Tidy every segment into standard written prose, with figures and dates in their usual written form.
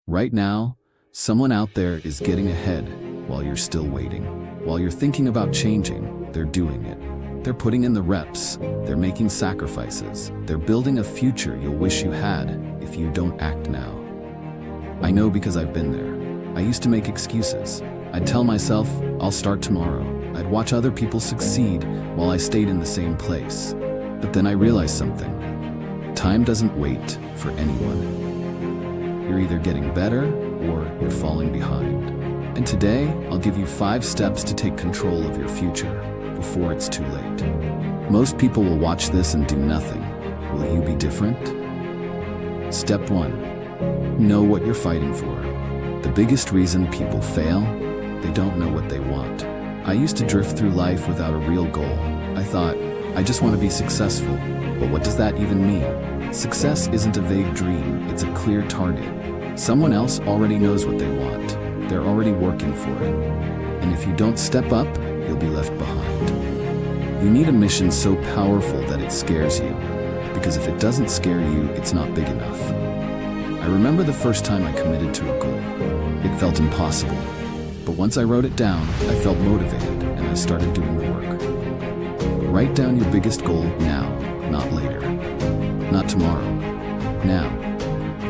Right now, someone out there is getting ahead while you're still waiting. While you're thinking about changing, they're doing it. They're putting in the reps, they're making sacrifices, they're building a future you'll wish you had if you don't act now. I know because I've been there. I used to make excuses. I'd tell myself, I'll start tomorrow. I'd watch other people succeed while I stayed in the same place. But then I realized something. Time doesn't wait for anyone. You're either getting better or you're falling behind. And today, I'll give you 5 steps to take control of your future before it's too late. Most people will watch this and do nothing. Will you be different? Step 1. Know what you're fighting for. The biggest reason people fail, they don't know what they want. I used to drift through life without a real goal. I thought, I just want to be successful. But what does that even mean? Success isn't a vague dream, it's a clear target. Someone else already knows what they want. They're already working for it. And if you don't step up, you'll be left behind. You need a mission so powerful that it scares you. Because if it doesn't scare you, it's not big enough. I remember the first time I committed to a goal. It felt impossible. But once I wrote it down, I felt motivated and I started doing the work. Write down your biggest goal now, not later. Not tomorrow. Now.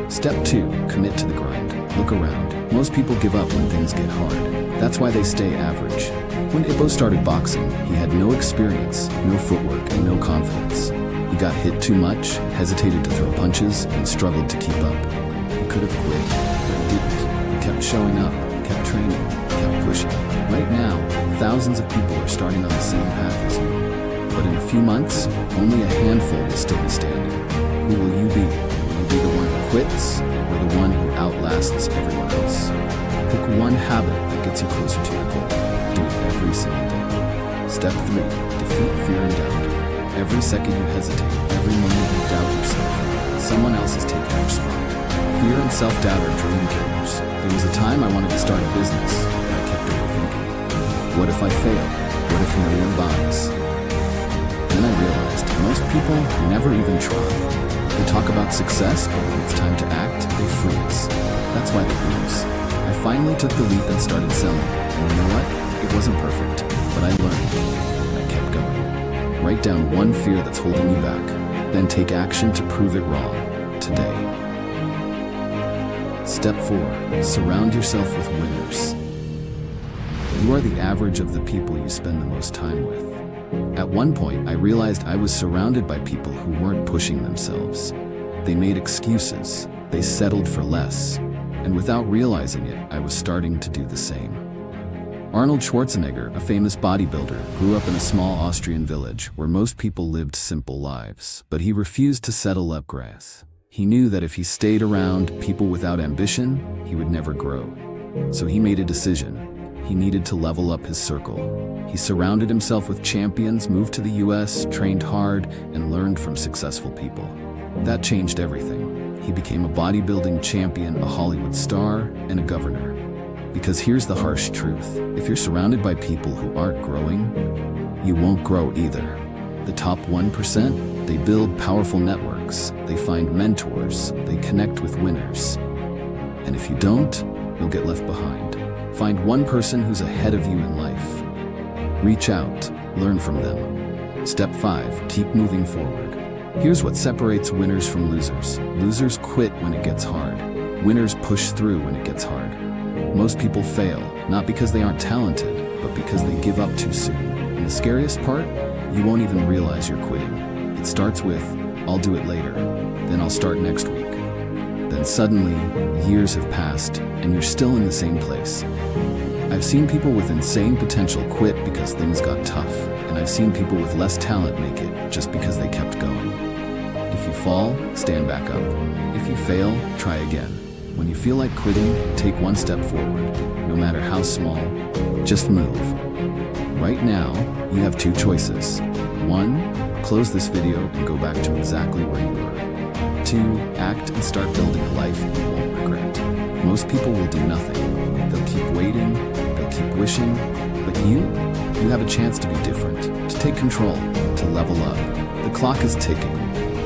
Step 2, commit to the grind. Look around. Most people give up when things get hard. That's why they stay average. When Ippo started boxing, he had no experience, no footwork, and no confidence. He got hit too much, hesitated to throw punches, and struggled to keep up. He could have quit, but he didn't. He kept showing up, kept training, kept pushing. Right now, thousands of people are starting on the same path as you. But in a few months, only a handful will still be standing. Who will you be? Will you be the one who quits, or the one who outlasts everyone else? Pick one habit that gets you closer to your goal. Do it every single day. Step 3, defeat fear and doubt. Every second you hesitate, every moment you doubt yourself, someone else is taking your spot. Fear and self-doubt are dream killers. There was a time I wanted to start a business, but I kept overthinking. What if I fail? What if no one buys? Then I realized most people never even try. They talk about success, but when it's time to act, they freeze. That's why they lose. I finally took the leap and started selling. And you know what? It wasn't perfect, but I learned, and I kept going. Write down one fear that's holding you back, then take action to prove it wrong, today. Step 4, surround yourself with winners. You are the average of the people you spend the most time with. At one point, I realized I was surrounded by people who weren't pushing themselves. They made excuses, they settled for less, and without realizing it, I was starting to do the same. Arnold Schwarzenegger, a famous bodybuilder, grew up in a small Austrian village where most people lived simple lives, but he refused to settle up grass. He knew that if he stayed around people without ambition, he would never grow. So he made a decision. He needed to level up his circle. He surrounded himself with champions, moved to the US, trained hard, and learned from successful people. That changed everything. He became a bodybuilding champion, a Hollywood star, and a governor. Because here's the harsh truth. If you're surrounded by people who aren't growing, you won't grow either. The top 1%, they build powerful networks, they find mentors, they connect with winners. And if you don't, you'll get left behind. Find one person who's ahead of you in life. Reach out, learn from them. Step 5, keep moving forward. Here's what separates winners from losers. Losers quit when it gets hard. Winners push through when it gets hard. Most people fail, not because they aren't talented, but because they give up too soon. And the scariest part, you won't even realize you're quitting. It starts with, I'll do it later, then I'll start next week. Then suddenly, years have passed, and you're still in the same place. I've seen people with insane potential quit because things got tough, and I've seen people with less talent make it just because they kept going. If you fall, stand back up. If you fail, try again. When you feel like quitting, take one step forward. No matter how small, just move. Right now, you have 2 choices. 1, close this video and go back to exactly where you were. 2, act and start building a life you won't regret. Most people will do nothing. They'll keep waiting, they'll keep wishing, but you have a chance to be different, to take control, to level up. The clock is ticking.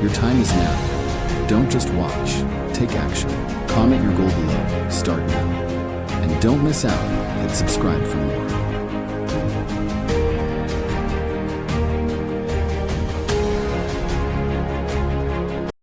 Your time is now. Don't just watch, take action. Comment your goal below. Don't miss out. Hit subscribe for more.